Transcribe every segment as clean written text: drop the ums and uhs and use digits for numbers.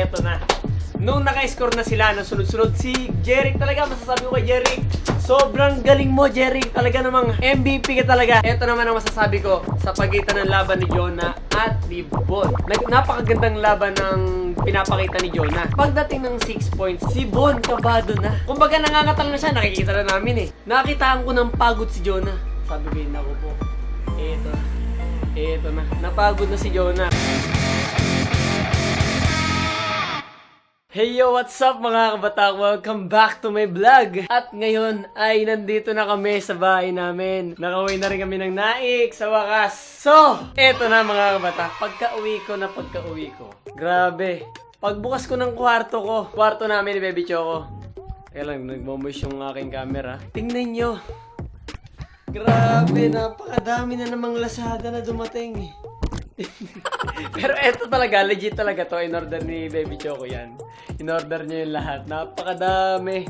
eto na. Nung naka-score na sila ng sunod-sunod, si Jeric talaga, masasabi ko kay Jeric, sobrang galing mo, Jeric. Talaga namang MVP ka talaga. Ito naman ang masasabi ko sa pagitan ng laban ni Jonah at ni Bon. Napakagandang laban ng pinapakita ni Jonah. Pagdating ng 6 points, si Bon kabado na. Kumbaga nangangatal na siya, nakikita na namin eh. Nakitaan ko ng pagod si Jonah. Sabi ko, naku po, eto na. Napagod na si Jonah. Hey yo, what's up mga kabatak? Welcome back to my vlog. At ngayon ay nandito na kami sa bahay namin. Nakauwi na rin kami ng naik sa wakas. So, eto na mga kabatak. Pagka-uwi ko. Grabe. Pagbukas ko ng kwarto namin ni Baby Choco. Kaya lang, nagmamoist yung aking camera. Tingnan nyo. Grabe, napakadami na namang Lazada na dumating eh. Pero eto talaga, legit talaga to. In-order ni Baby Choco yan. In-order niya yung lahat. Napakadami.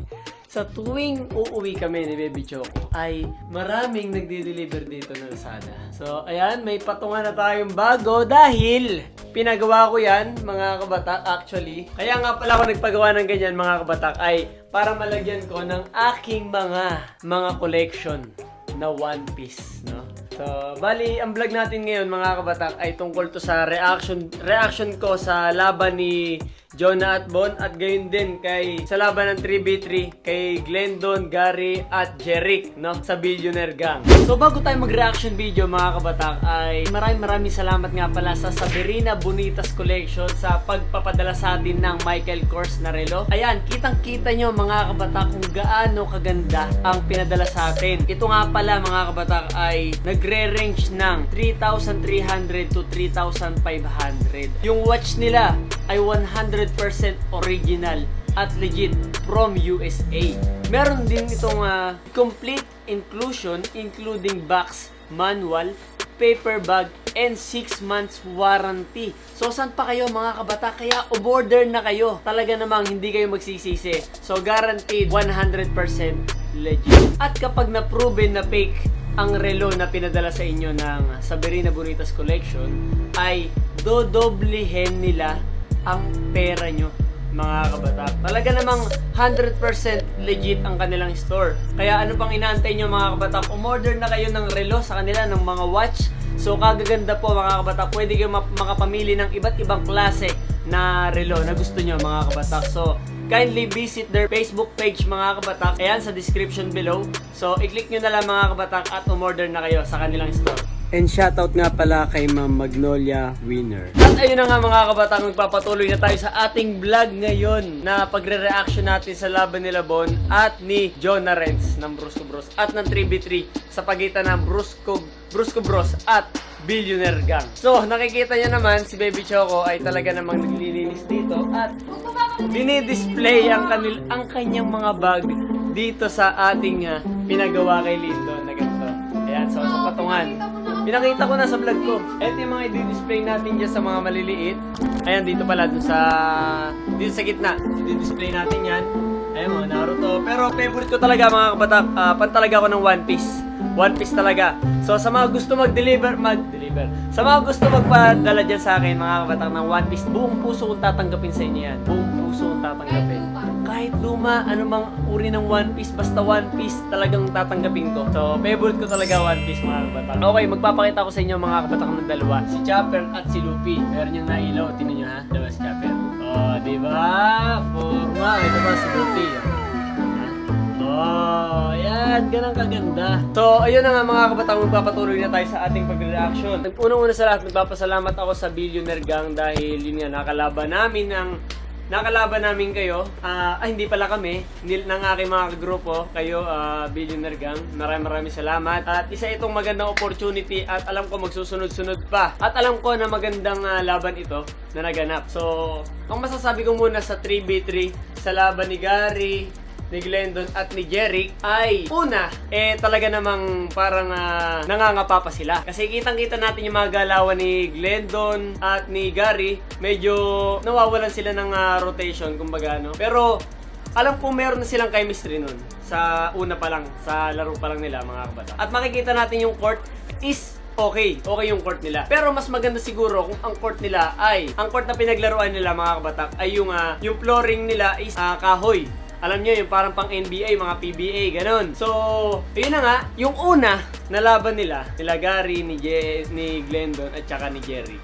Sa tuwing uuwi kami ni Baby Choco, ay maraming nagdi-deliver dito ng Lazada. So, ayan, may patungan na tayong bago dahil pinagawa ko yan, mga kabatak, actually. Kaya nga pala ako nagpagawa ng ganyan, mga kabatak, ay para malagyan ko ng aking mga collection na One Piece, no? So, bali, ang vlog natin ngayon mga kabatak ay tungkol to sa reaction ko sa laban ni Jonah at Bon at gayon din sa laban ng 3v3 kay Glendon, Gary at Jeric, no? Sa Billionaire Gang. So, bago tayo mag-reaction video mga kabatak ay maraming salamat nga pala sa Sabrina Bonitas Collection sa pagpapadala sa atin ng Michael Kors na relo. Ayan, kitang-kita nyo mga kabatak kung gaano kaganda ang pinadala sa atin. Ito nga pala mga kabatak ay nagre-range ng 3,300 to 3,500. Yung watch nila ay 100% original at legit from USA. Meron din itong complete inclusion including box, manual, paper bag, and 6 months warranty. So, saan pa kayo mga kabata? Kaya, o-order na kayo. Talaga namang hindi kayo magsisisi. So, guaranteed 100% legit. At kapag na-proven na fake ang relo na pinadala sa inyo ng Sabrina Bonitas Collection, ay dodoblehin nila ang pera nyo, mga kabatak. Talaga namang 100% legit ang kanilang store. Kaya ano pang inaantay nyo mga kabatak? Umorder na kayo ng relo sa kanila, ng mga watch. So kagaganda po mga kabatak. Pwede kayo makapamili ng iba't ibang klase na relo na gusto nyo mga kabatak. So kindly visit their Facebook page mga kabatak. Ayan sa description below. So i-click nyo na lang mga kabatak at umorder na kayo sa kanilang store. And shoutout nga pala kay Ma'am Magnolia Winner. At ayun na nga mga kabatang, magpapatuloy na tayo sa ating vlog ngayon na pagre-reaction natin sa laban nila Bon at ni Jonah Renz ng Brusco Bros at ng 3v3 sa pagitan ng Brusco Bros at Billionaire Gang. So nakikita niyo naman si Baby Choco ay talaga namang naglilinis dito at dinidisplay ang kanyang mga bag dito sa ating pinagawa kay Lindon na ganito. Ayan, so sa patungan. Pinakita ko na sa vlog ko. Ito yung mga i-display natin dyan sa mga maliliit. Ayan, dito pala, dito sa gitna. I-display natin yan. Ayan, mga Naruto. Pero favorite ko talaga mga kabatak. Pan talaga ako ng One Piece. One Piece talaga. So, sa mga gusto mag-deliver. Sa mga gusto magpadala dyan sa akin, mga kabatak ng One Piece, buong puso kong tatanggapin sa inyo yan. Buong puso kong tatanggapin. Kahit luma, anumang uri ng One Piece, basta One Piece talagang tatanggapin ko. So, favorite ko talaga One Piece mga kabatak. Okay, magpapakita ko sa inyo mga kabatak ng dalawa. Si Chopper at si Luffy. Meron yung nailaw. Tingnan nyo ha. Dalawa si Chopper. Oh, diba? Puma. Ito pa si Luffy. Oh, yan. Ganang kaganda. So, ayun na nga mga kabatang, magpapatuloy na tayo sa ating pag-reaction. Unang-una sa lahat, nagpapasalamat ako sa Billionaire Gang dahil yun nga, nakalaban namin kayo. Hindi pala kami, ng aking mga kagrupo, kayo, Billionaire Gang. Maraming salamat. At isa itong magandang opportunity at alam ko magsusunod-sunod pa. At alam ko na magandang laban ito na naganap. So, ang masasabi ko muna sa 3v3, sa laban ni Gary, ni Glendon at ni Jeric ay una, talaga namang parang nangangapa pa sila. Kasi kitang-kita natin yung mga galawan ni Glendon at ni Gary, medyo nawawalan sila ng rotation, kumbaga, no? Pero alam ko meron na silang chemistry nun sa una pa lang, sa laro pa lang nila mga kabata. At makikita natin yung court is okay yung court nila. Pero mas maganda siguro kung ang court nila ay, ang court na pinaglaruan nila mga kabatak ay yung flooring nila is kahoy. Alam niyo, yung parang pang NBA, mga PBA, ganun. So, yun na nga, yung una na laban nila Gary, ni Glendon, at saka ni Jerry,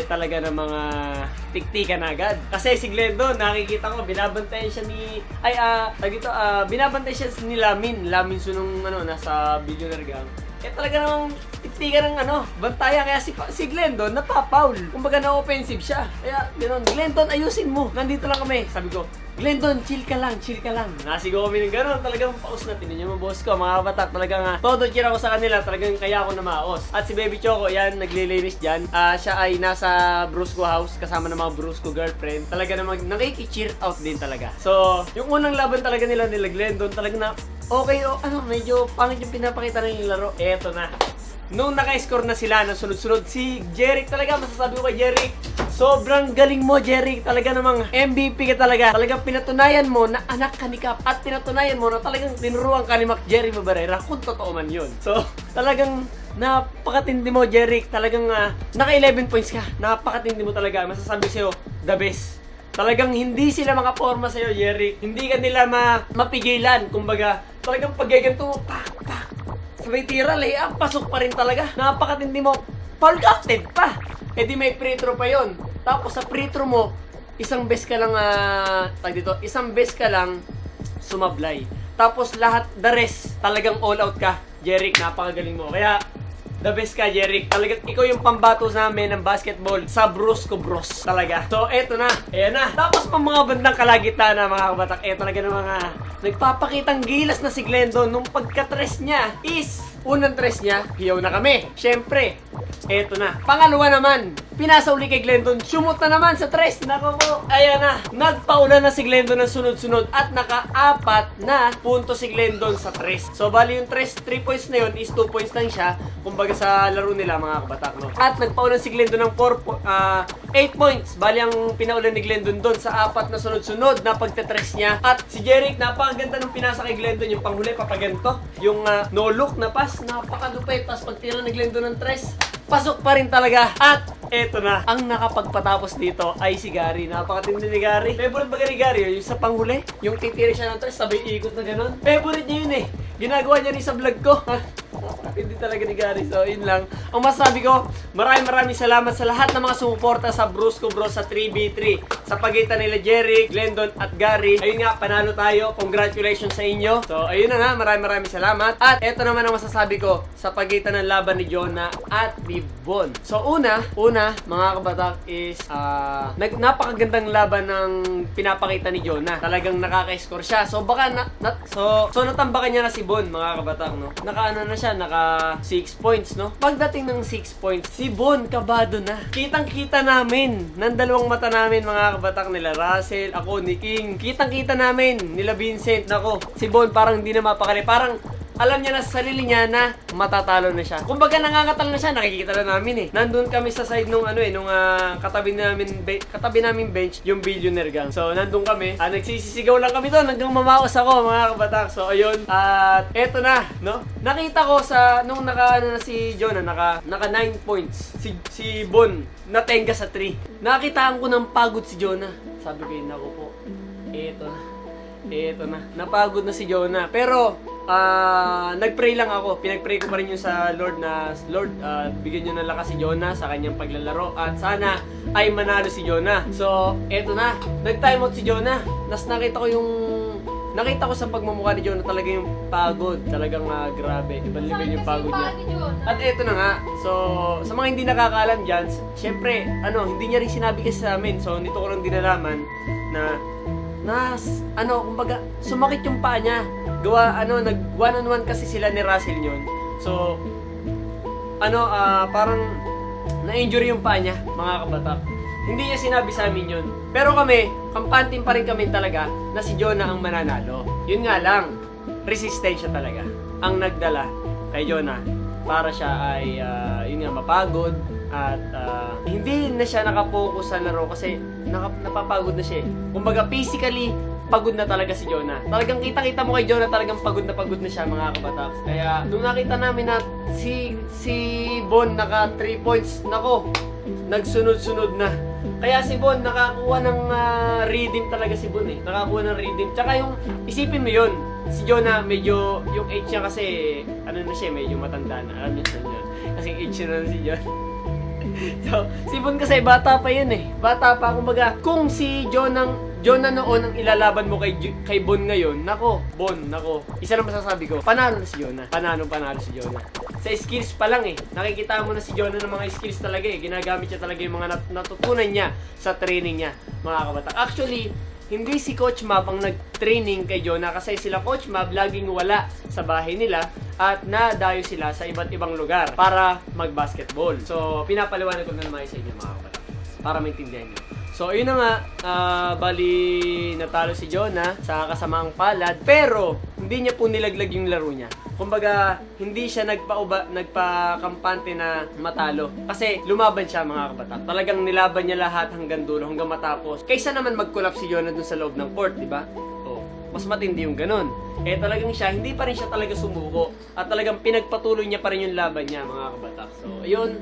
talaga ng mga tiktikan agad. Kasi si Glendon, nakikita ko, binabantayan siya binabantayan siya ni Lamin Sunong, nasa Billionaire Gang. Talaga namang tiktikan ng bantayan. Kaya si Glendon napapaul. Kumbaga na-offensive siya. Kaya gano'n, Glendon, ayusin mo. Nandito lang kami. Sabi ko, Glendon, chill ka lang. Nasigaw kami ng gano'n. Talagang paus na. Tinan niyo mo, boss ko, mga kabatak. Talagang todo cheer ako sa kanila. Talagang kaya ako na maos. At si Baby Choco, yan, naglilinis dyan. Siya ay nasa Brusco house kasama ng mga Brusco girlfriend. Talaga namang nakiki-cheer out din talaga. So, yung unang laban talaga nila Glendon, talaga na okay, medyo pangit yung pinapakita ng laro. Eto na. Nung naka-score na sila ng sunod-sunod, si Jeric talaga, masasabi ko kay Jeric, sobrang galing mo, Jeric. Talaga namang MVP ka talaga. Talagang pinatunayan mo na anak ka ni Cap. At pinatunayan mo na talagang tinuruan ka ni Mac Jerry Babarera kung totoo man yun. So, talagang napakatindi mo, Jeric. Talagang naka 11 points ka. Napakatindi mo talaga. Masasabi sa'yo, the best. Talagang hindi sila makaporma sa'yo, Jeric. Hindi ka nila mapigilan. Kumbaga, talagang paggaganto mo, pak. Sabay tira, layup, pasok pa rin talaga. Napakatindi mo. Foul counted pa. Di may free throw pa yon. Tapos sa free throw mo, isang beses ka lang sumablay. Tapos lahat, the rest, talagang all out ka. Jeric, napakagaling mo. Kaya, the best ka, Jeric. Talagang ikaw yung pambato namin ng basketball sa Brusco Bros. Talaga. So, eto na. Ayan na. Tapos pang mga bandang kalagitnaan na mga kabatak. Eto talaga ng mga nagpapakitang gilas na si Glendon nung pagka-tres niya is unang tres niya, hiyaw na kami. Siyempre, eto na. Pangalawa naman, pinasa uli kay Glendon. Sumot na naman sa tres. Nako po. Ayan na. Nagpaula na si Glendon ng sunod-sunod at naka-4 na punto si Glendon sa tres. So, bali yung tres, 3 points na yun is 2 points lang siya. Kumbaga sa laro nila mga kabatak, no? At nagpaula si Glendon ng 8 points. Bali ang pinaulan ni Glendon doon sa 4 na sunod-sunod na pagtetres niya. At si Jeric, napakaganda ng pinasa kay Glendon. Yung panghuli, papaganto. Yung no look na pass, napakalupay. Tapos pagtira ni Glendon ng tres, pasok pa rin talaga. At eto na, ang nakapagpatapos dito ay si Gary. Napakatindi ni Gary. Favorite ba ni Gary? Yung sa panghuli, yung titira siya ng tres, sabay ikot na gano'n. Favorite niya yun eh. Ginagawa niya rin sa vlog ko. Hindi talaga ni Gary. So, yun lang. Ang masabi ko, maraming salamat sa lahat ng mga sumuporta sa Brusco Bros sa 3v3. Sa pagitan nila Jerry, Glendon at Gary. Ayun nga, panalo tayo. Congratulations sa inyo. So, ayun na nga. Maraming salamat. At eto naman ang masasabi ko sa pagitan ng laban ni Jonah at ni Bon. So, una, mga kabatak is napakagandang laban ng pinapakita ni Jonah. Talagang nakaka-score siya. So, baka so natambakan niya na si Bon, mga kabatak, no? Naka 6 points, no? Pagdating ng 6 points, si Bon kabado na. Kitang-kita namin ng dalawang mata namin, mga kabatak, nila Russell, ako, ni King. Kitang-kita namin nila Vincent. Nako, si Bon parang hindi na mapakali. Parang alam niya na sa sarili niya na matatalo na siya. Kumbaga nangangatal na siya, nakikita na namin eh. Nandun kami sa side nung katabi namin bench, yung Billionaire Gang. So nandun kami, nagsisisigaw lang kami doon hanggang mamaos ako, mga kabatak. So ayun, at eto na, no? Nakita ko sa nung na si Jonah, naka 9 points. Si Bon natenga sa 3. Nakitaan ko ng pagod si Jonah. Sabi ko, nako po. Eto na. Napagod na si Jonah. Pero nagpray lang ako. Pinagpray ko pa rin yung sa Lord na, Lord, bigyan nyo ng lakas si Jonah sa kanyang paglalaro. At sana ay manalo si Jonah. So, eto na. Nag-time out si Jonah. Nakita ko sa pagmumukha ni Jonah talaga yung pagod. Talagang grabe. Ibang level yung pagod niya. At eto na nga. So, sa mga hindi nakakaalam dyan, syempre, hindi niya rin sinabi kasi sa amin. So, dito ko lang dinalaman na kumbaga, sumakit yung paa niya. Nag one-on-one kasi sila ni Russell yun. So, parang na-injury yung paa niya, mga kabatak. Hindi niya sinabi sa amin yun. Pero kami, kampantin pa rin kami talaga na si Jonah ang mananalo. Yun nga lang, resistensya talaga ang nagdala kay Jonah para siya ay, yun nga, mapagod at hindi na siya nakapokus sa laro kasi napapagod na siya eh. Kumbaga physically, pagod na talaga si Jonah. Talagang kita-kita mo kay Jonah, talagang pagod na siya mga kabatak. Kaya nung nakita namin na si Bon naka 3 points, nako, nagsunod-sunod na. Kaya si Bon nakakuha ng redeem talaga si Bon eh. Nakakuha ng redeem. Tsaka yung isipin mo yun, si Jonah medyo yung age niya kasi ano na siya, medyo matanda na. Alam niyo yun. Kasi age na si John. So, si Bon kasi bata pa yun eh. Bata pa, kumbaga, kung si Jonah noon ang ilalaban mo kay Bon ngayon, nako, Bon, nako. Isa lang masasabi ko, panalo na si Jonah. Panalo si Jonah. Sa skills pa lang eh. Nakikita mo na si Jonah ng mga skills talaga eh. Ginagamit niya talaga yung mga natutunan niya sa training niya, mga kabatak. Actually, hindi si Coach Mab ang nag-training kay Jonah kasi sila Coach Mab laging wala sa bahay nila at nadayo sila sa iba't ibang lugar para mag-basketball. So, pinapaliwanag ko na naman sa inyo mga kabatak para maintindihan niyo. So, yun na nga, bali natalo si Jonah sa kasamaang palad, pero hindi niya po nilaglag yung laro niya. Kumbaga, hindi siya nagpakampante na matalo. Kasi lumaban siya mga kabatak. Talagang nilaban niya lahat hanggang dulo, hanggang matapos. Kaysa naman mag-collapse si Jonah dun sa loob ng court, di ba? So, mas matindi yung ganun. Eh talagang siya, hindi pa rin siya talaga sumuko. At talagang pinagpatuloy niya pa rin yung laban niya mga kabatak. So, ayun.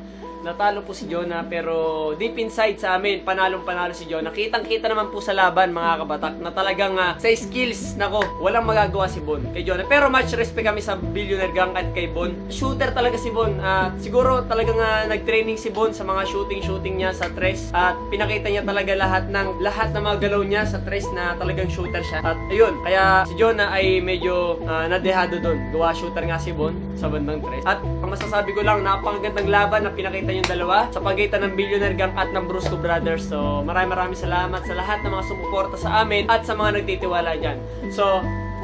Natalo po si Jonah, pero deep inside sa amin, panalong-panalo si Jonah. Kitang-kita naman po sa laban, mga kabatak, na talagang sa skills, nako, walang magagawa si Bon kay Jonah. Pero much respect kami sa Billionaire Gang at kay Bon. Shooter talaga si Bon. Siguro talagang nag-training si Bon sa mga shooting niya sa tres. At pinakita niya talaga lahat ng mga galaw niya sa tres na talagang shooter siya. At ayun, kaya si Jonah ay medyo nadehado doon. Gawa shooter nga si Bon sa bandang tres. At ang masasabi ko lang, napakagandang laban na pinakita yung dalawa sa pagitan ng Billionaire Gang at ng Brusco Brothers. So, maraming salamat sa lahat ng mga sumuporta sa amin at sa mga nagtitiwala dyan. So,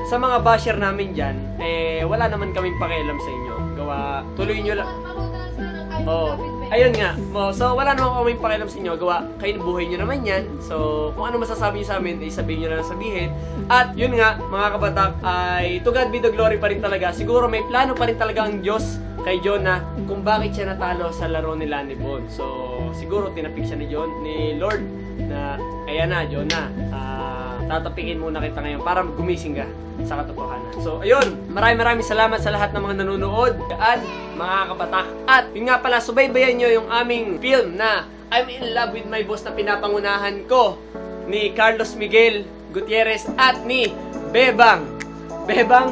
sa mga basher namin dyan, wala naman kaming pakialam sa inyo. Gawa, tuloy nyo lang. Ayun nga. So, wala naman kaming pakialam sa inyo. Gawa, kayo buhay nyo naman yan. So, kung ano masasabi nyo sa amin, sabihin nyo na lang sabihin. At yun nga, mga kabatak, ay to God be the glory pa rin talaga. Siguro may plano pa rin talaga ang Diyos kay Jonah kung bakit siya natalo sa laro nila ni Bon. So, siguro tinapik siya ni Lord na, kaya na, Jonah, tatapikin muna kita ngayon para gumising ka sa katotohanan. So, ayun, maraming salamat sa lahat ng mga nanonood at mga kabatak. At yun nga pala, subaybayan nyo yung aming film na I'm in Love with My Boss na pinapangunahan ko ni Carlos Miguel Gutierrez at ni Bebang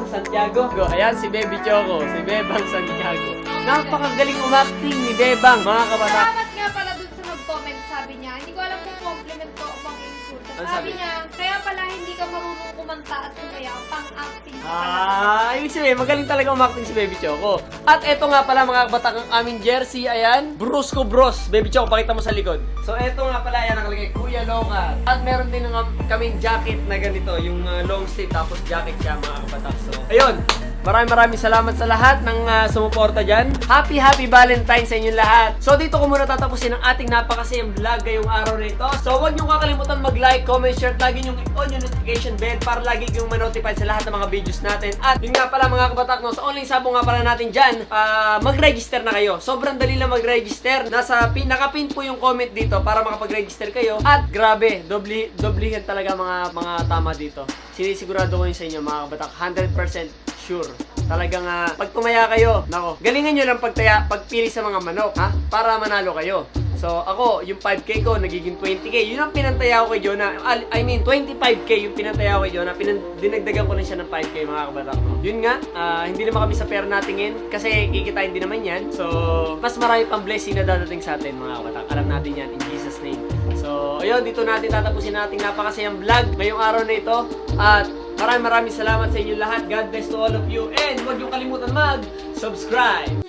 Santiago. Ayan, si Baby Choco, si Bebang Santiago. Napakagaling umacting ni Bebang, mga kabatak. Salamat nga pala dun sa nag-comment, sabi niya. Hindi ko alam kung compliment ko o pang-insult. Sabi niya, kaya pala hindi ka marunong kumanta at sumaya, pang-acting ka pala. Ibig sabihin, magaling talaga umacting si Baby Choco. At eto nga pala mga kabatak, ang aming jersey, ayan, Brusco Bros. Baby Choco, pakita mo sa likod. So eto nga pala, ayan, nakalagay, Kuya Loka. At meron din kaming jacket na ganito, yung long sleeve, tapos jacket siya mga kabatak. So, ayun. Maraming salamat sa lahat ng sumuporta dyan. Happy Valentine sa inyong lahat. So dito ko muna tatapusin ang ating napakasayang vlog ngayong araw na ito. So huwag niyong kakalimutan mag-like, comment, share, lagi niyong on yung notification bell para lagi kayong ma-notify sa lahat ng mga videos natin. At yun nga pala mga kabatak, no, sa online sabo nga pala natin dyan, mag-register na kayo. Sobrang dali lang mag-register. Nakapin po yung comment dito para makapag-register kayo. At grabe, doblihan talaga mga tama dito. Sinisigurado ko yun sa inyo mga kabatak, 100% sure. Talagang pag tumaya kayo, nako, galingan nyo lang pagpili sa mga manok, ha? Para manalo kayo. So, ako, yung 5K ko, nagiging 20K. Yun ang pinantaya ko kay Jonah. I mean, 25K yung pinantaya ko kay Jonah. Dinagdagan ko lang siya ng 5K, mga kabatak. Yun nga, hindi naman kami sa pera natingin kasi kikitain din naman yan. So, mas marami pang blessing na dadating sa atin, mga kabatak. Alam natin yan, in Jesus' name. So, ayun, dito natin tatapusin nating napakasayang vlog ngayong araw na ito. At maraming salamat sa inyo lahat. God bless to all of you. And huwag niyong kalimutan mag-subscribe.